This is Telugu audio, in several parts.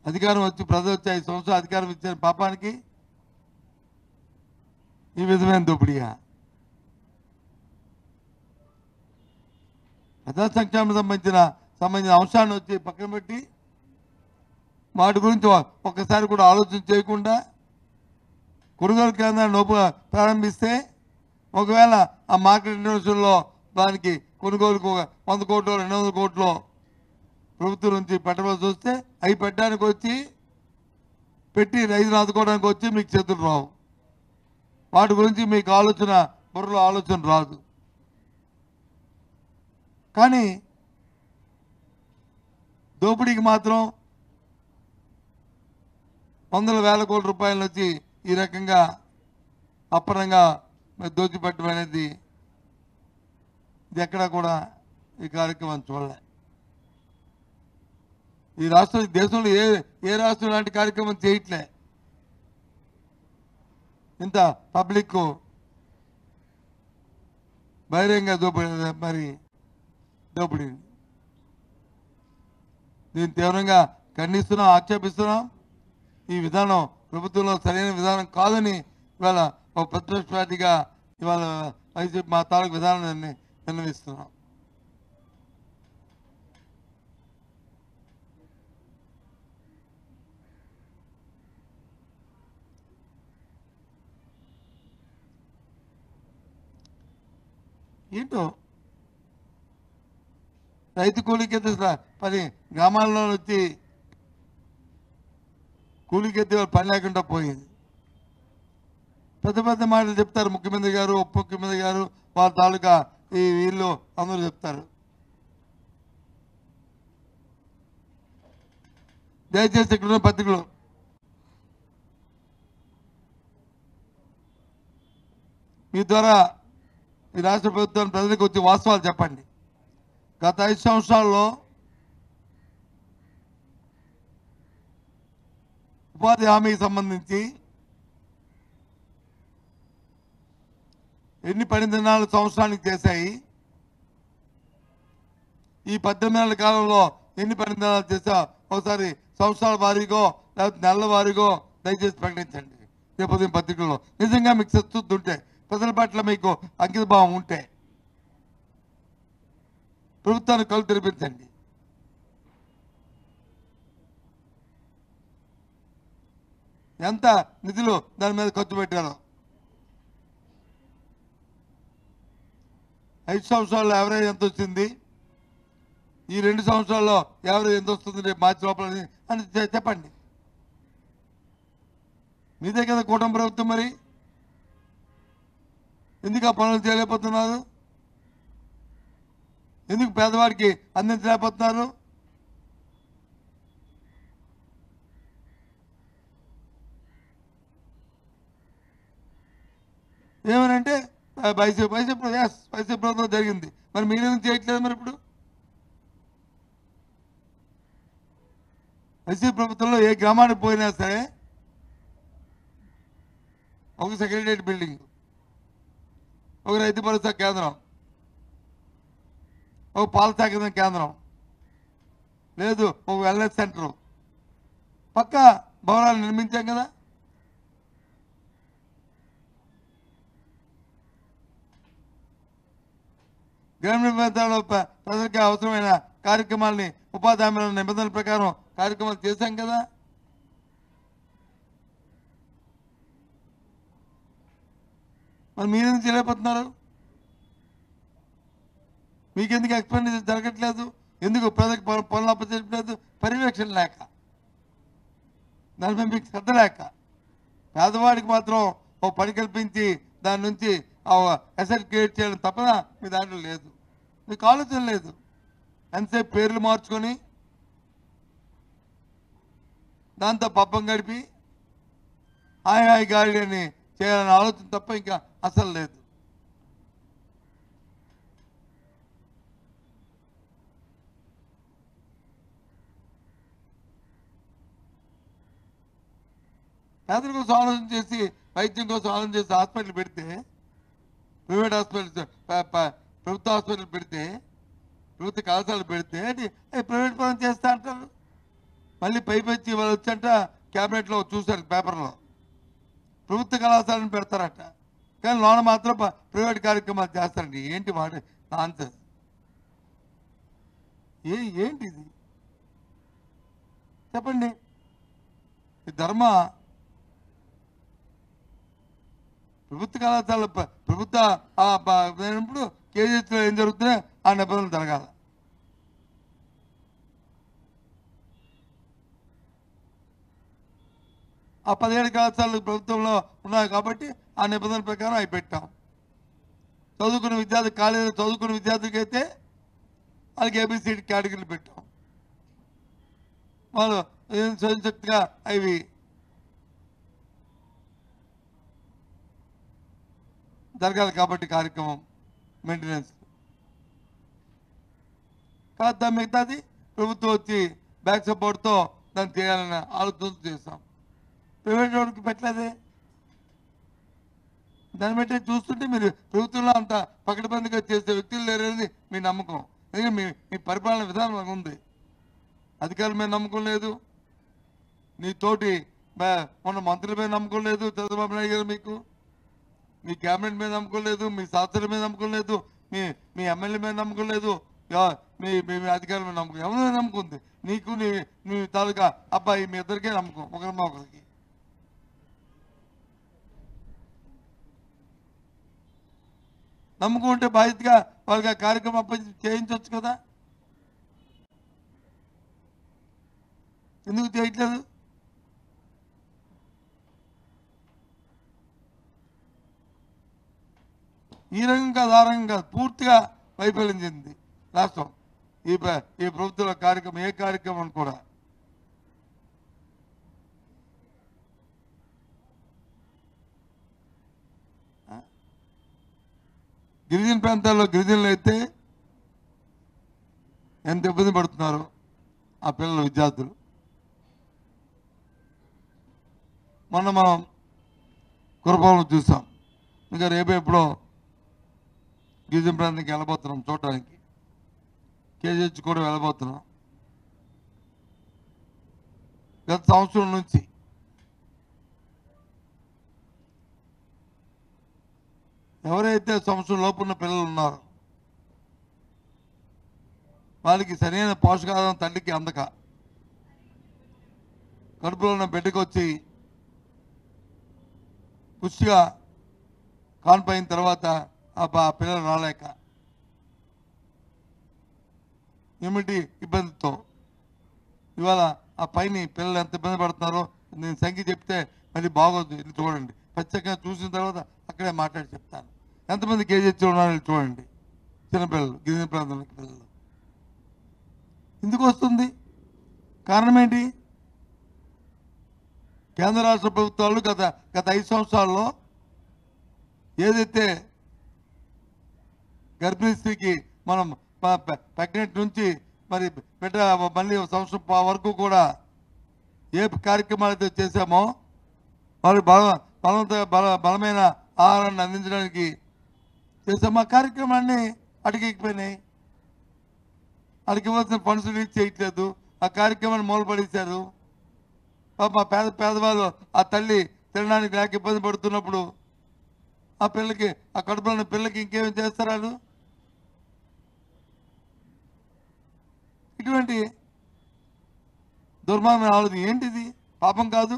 అధికారం వచ్చి ప్రజలు వచ్చి 5 సంవత్సరాలు అధికారం ఇచ్చిన పాపానికి ఈ విధమైన దోపిడీగా. ప్రజా సంక్షేమం సంబంధించిన అంశాన్ని వచ్చి పక్కన పెట్టి వాటి గురించి ఒక్కసారి కూడా ఆలోచన చేయకుండా కొనుగోలు కేంద్రాన్ని ప్రారంభిస్తే ఒకవేళ ఆ మార్కెట్ ఇంటర్నేషనల్లో దానికి కొనుగోలుకు 100 కోట్లు 200 కోట్లు ప్రభుత్వం నుంచి పెట్టవలసి వస్తే అవి పెట్టడానికి వచ్చి పెట్టి రైతులు ఆదుకోవడానికి వచ్చి మీకు చేతులు రావు. వాటి గురించి మీకు బుర్రలో ఆలోచన రాదు. కానీ దోపిడీకి మాత్రం వందల వేల కోట్ల రూపాయలు వచ్చి ఈ రకంగా అప్పనంగా దోచిపెట్టడం అనేది ఇది ఎక్కడా కూడా ఈ కార్యక్రమం చూడలే. ఈ రాష్ట్రం దేశంలో ఏ రాష్ట్రం లాంటి కార్యక్రమం చేయట్లే. ఇంత పబ్లిక్ బహిరంగ దోపిడీ దీన్ని తీవ్రంగా ఖండిస్తున్నాం, ఆక్షేపిస్తున్నాం. ఈ విధానం ప్రభుత్వంలో సరైన విధానం కాదని ఇవాళ ఒక ప్రతిపక్ష పార్టీగా ఇవాళ వైసీపీ మా తాలూకు విధానాన్ని నిర్ణయిస్తున్నాం. ఏంటో రైతు కూలికెత్తే పని గ్రామాల్లో వచ్చి కూలికెత్తే పని లేకుండా పోయింది. పెద్ద పెద్ద మాటలు చెప్తారు ముఖ్యమంత్రి గారు, ఉప ముఖ్యమంత్రి గారు, వాళ్ళ తాలూకా ఈ వీళ్ళు అందరూ చెప్తారు. దయచేసి ఇక్కడ పత్రికలు మీ ద్వారా ఈ రాష్ట్ర ప్రభుత్వాన్ని ప్రజలకు వచ్చి వాస్తవాలు చెప్పండి. గత 5 సంవత్సరాల్లో ఉపాధి హామీకి సంబంధించి ఎన్ని 12 దినాలు సంవత్సరానికి చేశాయి, ఈ 18 నెలల కాలంలో ఎన్ని 12 దినాలు చేసా ఒకసారి సంవత్సరాల వారీగో లేకపోతే నెలల వారీగో దయచేసి ప్రకటించండి. రేపు ఉదయం పత్రికల్లో నిజంగా మీకు సత్తుద్ది ఉంటే, ప్రజల పట్ల మీకు అంకిత భావం ఉంటే ప్రభుత్వాన్ని కళ్ళు తెరిపించండి. ఎంత నిధులు దాని మీద ఖర్చు పెట్టారో. 5 సంవత్సరాల్లో యావరేజ్ ఎంత వచ్చింది, ఈ 2 సంవత్సరాల్లో యావరేజ్ ఎంత వస్తుంది రేపు మార్చి లోపల అని చెప్పండి. మీదే కదా కూటమి ప్రభుత్వం, మరి ఎందుకు ఆ పనులు చేయలేకపోతున్నారు? ఎందుకు పేదవాడికి అందించలేకపోతున్నారు? ఏమనంటే వైసీపీ ప్రభుత్వం జరిగింది, మరి మీరేం చేయట్లేదు. మరి ఇప్పుడు వైసీపీ ప్రభుత్వంలో ఏ గ్రామానికి పోయినా సరే ఒక సెక్రటరియట్ బిల్డింగ్, ఒక రైతు భరోసా కేంద్రం, ఒక పాల సేకరణ కేంద్రం, లేదు ఒక వెల్నెస్ సెంటర్, పక్క భవనాలు నిర్మించాం కదా. గ్రామీణ ప్రాంతాల్లో ప్రజలకి అవసరమైన కార్యక్రమాలని ఉపాధి హామీల నిబంధనల ప్రకారం కార్యక్రమాలు చేశాం కదా. మరి మీరెందుకు చేయలేకపోతున్నారు? మీకెందుకు ఎక్స్పెండిచర్ జరగట్లేదు? ఎందుకు ప్రజలకు పనులు అప్పచెప్పలేదు? పర్యవేక్షణ లేక, దానిపై మీకు శ్రద్ధ లేక. పేదవాడికి మాత్రం ఓ పని కల్పించి దాని నుంచి అసెట్ క్రియేట్ చేయడం తప్పన మీ దాంట్లో లేదు, మీకు ఆలోచన లేదు. ఎంతసేపు పేర్లు మార్చుకొని దాంతో పబ్బం గడిపి హాయి గాడి అని చేయాలనే ఆలోచన తప్ప ఇంకా అసలు లేదు. పేదల కోసం ఆలోచన చేసి, వైద్యం కోసం ఆలోచన చేసి హాస్పిటల్ పెడితే, ప్రైవేట్ హాస్పిటల్స్ ప్రభుత్వ హాస్పిటల్ పెడితే, ప్రభుత్వ కళాశాలలు పెడితే ప్రైవేట్ పరం చేస్తా అంటారు. మళ్ళీ పైపెచ్చి వాళ్ళు వచ్చంట క్యాబినెట్లో చూశారు పేపర్లో ప్రభుత్వ కళాశాలను పెడతారట, కానీ లోన మాత్రం ప్రైవేట్ కార్యక్రమాలు చేస్తారండి. ఏంటి వాడే ఆన్సర్? ఏంటి ఇది చెప్పండి? ఈ ధర్మ ప్రభుత్వ కళాశాల ప్రభుత్వ కేజీహెచ్లో ఏం జరుగుతున్నాయో ఆ నిబంధనలు జరగాల. ఆ 17 కళాశాలలు ప్రభుత్వంలో ఉన్నాయి కాబట్టి ఆ నిబంధనల ప్రకారం అవి పెట్టాం. చదువుకున్న విద్యార్థి కాలేజీలో చదువుకున్న విద్యార్థులకి అయితే వాళ్ళకి ఏబిసిడి కేటగిరీలు పెట్టాం. వాళ్ళు స్వయంశక్తిగా అవి జరగాలి కాబట్టి కార్యక్రమం మెయింటెనెన్స్ కాదు. మిగతాది ప్రభుత్వం వచ్చి బ్యాక్ సపోర్ట్తో దాన్ని చేయాలని ఆలోచన చేస్తాం. ప్రైవేట్ వాడికి పెట్టలేదే. దాన్ని బట్టి చూస్తుంటే మీరు ప్రభుత్వంలో అంత పకడ్బందీగా చేసే వ్యక్తులు లేరని మీ నమ్మకం. ఎందుకంటే మీ పరిపాలన విధానం ఉంది. అధికారుల మీద నమ్మకం లేదు, నీ తోటి మొన్న మంత్రుల మీద నమ్మకం లేదు చంద్రబాబు నాయుడు గారు, మీకు మీ క్యాబినెట్ మీద నమ్మకం లేదు, మీ శాస్త్రుల మీద నమ్మకం లేదు, మీ ఎమ్మెల్యే మీద నమ్మకం లేదు, మీ అధికారుల మీద నమ్మకం. ఎవరి మీద నమ్మకం ఉంది? నీకు నీ తాలూకా అబ్బాయి మీ ఇద్దరికే నమ్మకం, ఒకరికి. నమ్మకం ఉంటే బాధ్యతగా వాళ్ళకి ఆ కార్యక్రమం చేయించవచ్చు కదా, ఎందుకు చేయట్లేదు? ఈ రంగం కాదు, ఆ రంగం కాదు, పూర్తిగా వైఫల్యం చెందింది రాష్ట్రం. ఈ ప్రభుత్వ కార్యక్రమం ఏ కార్యక్రమం కూడా. గిరిజన ప్రాంతాల్లో గిరిజనులు అయితే ఎంత ఇబ్బంది పడుతున్నారు ఆ పిల్లలు, విద్యార్థులు. మొన్న మనం కురపాలను చూసాం. ఇంకా రేపు ఎప్పుడో గిరిజన ప్రాంతానికి వెళ్ళబోతున్నాం చూడటానికి. కేజీహెచ్ కూడా వెళ్ళబోతున్నాం. గత సంవత్సరం నుంచి ఎవరైతే సంవత్సరం లోపు ఉన్న పిల్లలు ఉన్నారో వాళ్ళకి సరైన పోషకాహారం తల్లికి అందక కడుపులో ఉన్న బిడ్డకు వచ్చి పుష్టిగా కాన్పైన తర్వాత ఆ పిల్లలు రాలేక ఏమిటి ఇబ్బందితో ఇవాళ ఆ పైన పిల్లలు ఎంత ఇబ్బంది పడుతున్నారో నేను సంఖ్య చెప్తే మళ్ళీ బాగోదు. ఇది చూడండి, ప్రత్యేకంగా చూసిన తర్వాత అక్కడే మాట్లాడి చెప్తాను. ఎంతమంది కేజీహెచ్ ఉన్నారో చూడండి. చిన్నపిల్లలు, గిరిజన ప్రాంతంలోకి పిల్లలు. ఎందుకు వస్తుంది? కారణం ఏంటి? కేంద్ర రాష్ట్ర ప్రభుత్వాలు గత 5 సంవత్సరాల్లో ఏదైతే గర్భిణీ స్త్రీకి మనం ప్రెగ్నెంట్ నుంచి మరి బిడ్డ మళ్ళీ సంవత్సరం వరకు కూడా ఏ కార్యక్రమాలు అయితే చేశామో వాళ్ళకి బలమైన ఆహారాన్ని అందించడానికి చేసాము. ఆ కార్యక్రమాన్ని అడిగిపోయినాయి. వాళ్ళకి ఇవ్వాల్సిన ఫండ్స్ రిలీజ్ చేయట్లేదు. ఆ కార్యక్రమాన్ని మూలపడేశారు. పాప పేదవాళ్ళు ఆ తల్లి తినడానికి లేక ఇబ్బంది పడుతున్నప్పుడు ఆ పిల్లకి, ఆ కడుపులో ఉన్న పిల్లకి ఇంకేమి చేస్తారు వాళ్ళు? ఇటువంటి దుర్మార్గమైన ఆలోచన ఏంటిది? పాపం కాదు.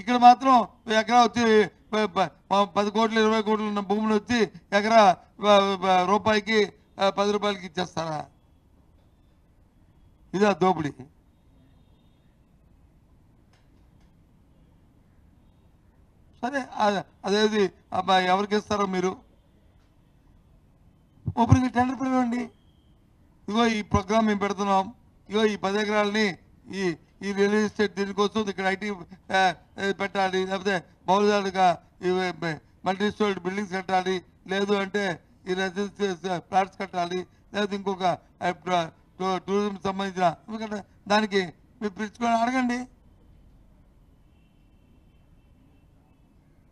ఇక్కడ మాత్రం ఎకరా వచ్చి 10 కోట్లు 20 కోట్లు ఉన్న భూమిని వచ్చి ఎకరా రూపాయికి 10 రూపాయలకి ఇచ్చేస్తారా? ఇదా దోపిడీ? సరే, అదేది ఎవరికి ఇస్తారో మీరు ఒకరికి టెండర్ పిలవండి. ఇగో ఈ ప్రోగ్రామ్ మేము పెడుతున్నాం, ఇగో ఈ 10 ఎకరాలని ఈ రియల్ ఎస్టేట్ దీనికోసం ఇక్కడ ఐటీ పెట్టాలి, లేకపోతే బహుళాలుగా మల్టీ స్టోరీ బిల్డింగ్స్ కట్టాలి, లేదు అంటే ఈ రెసిడెన్షియల్ ఫ్లాట్స్ కట్టాలి, లేకపోతే ఇంకొక టూరిజం సంబంధించిన, ఎందుకంటే దానికి మీరు పిలుచుకొని అడగండి.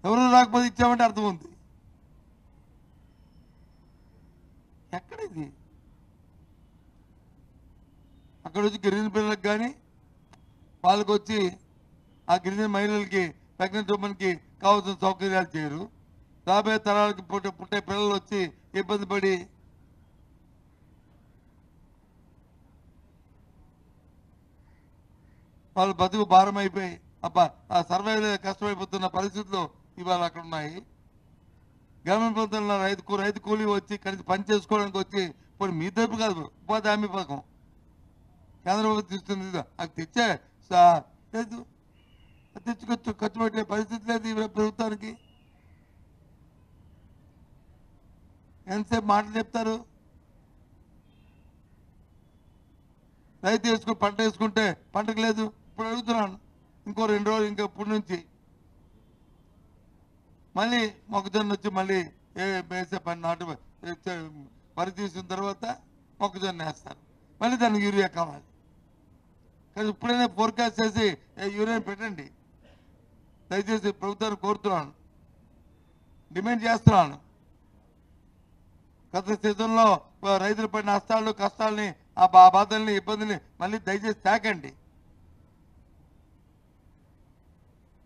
ఎవరు రాకపోతే ఇచ్చామంటే అర్థం ఉంది. ఎక్కడిది? అక్కడ వచ్చి గిరిజన పిల్లలకు కానీ వాళ్ళకి వచ్చి ఆ గిరిజన మహిళలకి ప్రెగ్నెంట్ ఉమెన్కి కావాల్సిన సౌకర్యాలు చేయరు. రాబోయే తరాలకి పుట్టే పిల్లలు వచ్చి ఇబ్బంది పడి వాళ్ళు బతుకు భారం అయిపోయి ఆ సర్వైవ్ కష్టమైపోతున్న పరిస్థితులు ఇవాళ అక్కడ ఉన్నాయి. గ్రామీణ ప్రాంతంలో రైతు కూలీ వచ్చి కలిసి పని చేసుకోవడానికి వచ్చి ఇప్పుడు మీ తరపు కాదు ఉపాధి హామీ పథకం కేంద్ర ప్రభుత్వం ఇస్తుంది. అది తెచ్చే లేదు, తెచ్చుకొచ్చు ఖర్చు పెట్టే పరిస్థితి లేదు ఈ ప్రభుత్వానికి. ఎంతసేపు మాటలు చెప్తారు? రైతు పంట వేసుకుంటే పంటకు లేదు. ఇప్పుడు అడుగుతున్నాను, ఇంకో 2 రోజులు ఇంకా ఇప్పటి నుంచి మళ్ళీ మొక్కజొన్న వచ్చి మళ్ళీ వేసే పని వరి తీసిన తర్వాత మొక్కజొన్న వేస్తారు. మళ్ళీ దానికి యూరియా కావాలి. కానీ ఇప్పుడైనా ఫోర్కాస్ట్ చేసి యూరియా పెట్టండి దయచేసి ప్రభుత్వాన్ని కోరుతున్నాను, డిమాండ్ చేస్తున్నాను. గత సీజన్లో రైతులు పడిన నష్టాలు కష్టాలని ఆ బాధల్ని ఇబ్బందిని మళ్ళీ దయచేసి తాకండి.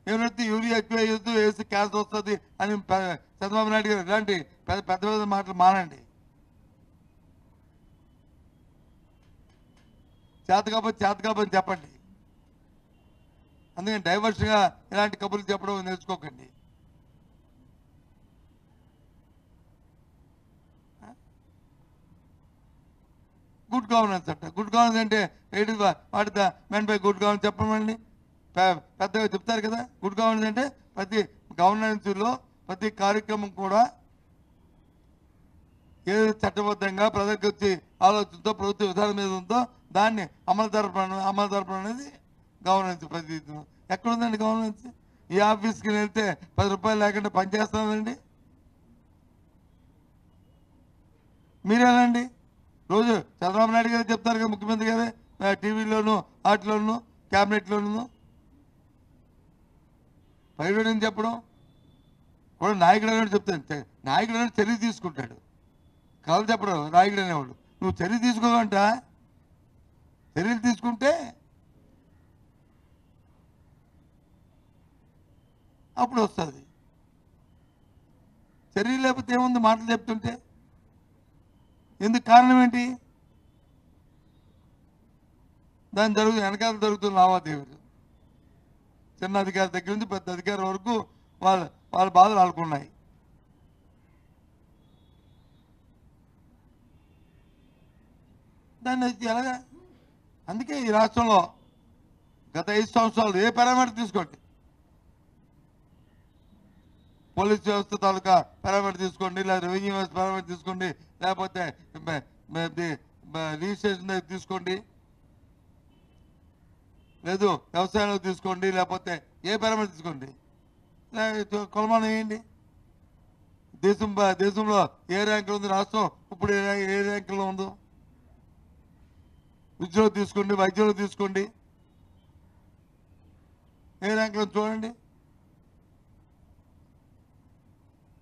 ఏమైతే యూరియా ఎక్కువ వేయొద్దు, వేసి క్యాన్సర్ వస్తుంది అని చంద్రబాబు నాయుడు గారు ఇలాంటి పెద్ద పెద్ద మాటలు మానండి. చేత కాబట్టి చెప్పండి. అందుకని డైవర్స్గా ఇలాంటి కబుర్లు చెప్పడం నేర్చుకోకండి. గుడ్ గవర్నెన్స్ అంట. గుడ్ గవర్నెన్స్ అంటే వాటి మెన్ బై గుడ్ గవర్నెన్స్ చెప్పమండి. పెద్దగా చెప్తారు కదా. గుడ్ గవర్నెన్స్ అంటే ప్రతి గవర్నెన్స్లో ప్రతి కార్యక్రమం కూడా ఏదో చట్టబద్ధంగా ప్రజలకు వచ్చి ఆలోచనతో ప్రభుత్వ విధానం మీద ఉందో దాన్ని అమలు జరపడం అనేది గవర్నెన్స్. ప్రతి ఎక్కడుందండి గవర్నెన్స్? ఈ ఆఫీస్కి వెళ్తే 10 రూపాయలు లేకుండా పనిచేస్తామండి. మీరేనండి రోజు చంద్రబాబు నాయుడు గారు చెప్తారు కదా, ముఖ్యమంత్రి గారే టీవీలోను వాటిలోను క్యాబినెట్లోను ప్రైవేట్ చెప్పడం కూడా నాయకుడు అనేవాడు చెప్తాను. నాయకుడు అనేవాడు చర్య తీసుకుంటాడు, కథలు చెప్పడం నాయకుడు అనేవాడు. నువ్వు చర్య తీసుకోవంట, చర్యలు తీసుకుంటే అప్పుడు వస్తుంది. చర్య లేకపోతే ఏముంది మాటలు చెప్తుంటే? ఎందుకు కారణం ఏంటి? దాని వెనకాల జరుగుతున్న లావాదేవీలు చిన్న అధికారి దగ్గర నుంచి పెద్ద అధికారి వరకు వాళ్ళ బాధలు ఆడుకున్నాయి. దాన్ని ఎలాగా? అందుకే ఈ రాష్ట్రంలో గత 5 సంవత్సరాలు ఏ పారామీటర్ తీసుకోండి, పోలీస్ వ్యవస్థ తాలూకా పారామీటర్ తీసుకోండి, లేదా రెవెన్యూ వ్యవస్థ పారామీటర్ తీసుకోండి, లేకపోతే రిజిస్ట్రేషన్ తీసుకోండి, లేదు వ్యవసాయంలో తీసుకోండి, లేకపోతే ఏ పారామీటర్ తీసుకోండి, కొలమానం వేయండి. దేశంలో ఏ ర్యాంకులో ఉంది రాష్ట్రం, ఇప్పుడు ఏ ర్యాంకులో ఉందో. విద్యలో తీసుకోండి, వైద్యంలో తీసుకోండి, ఏ ర్యాంకులో చూడండి.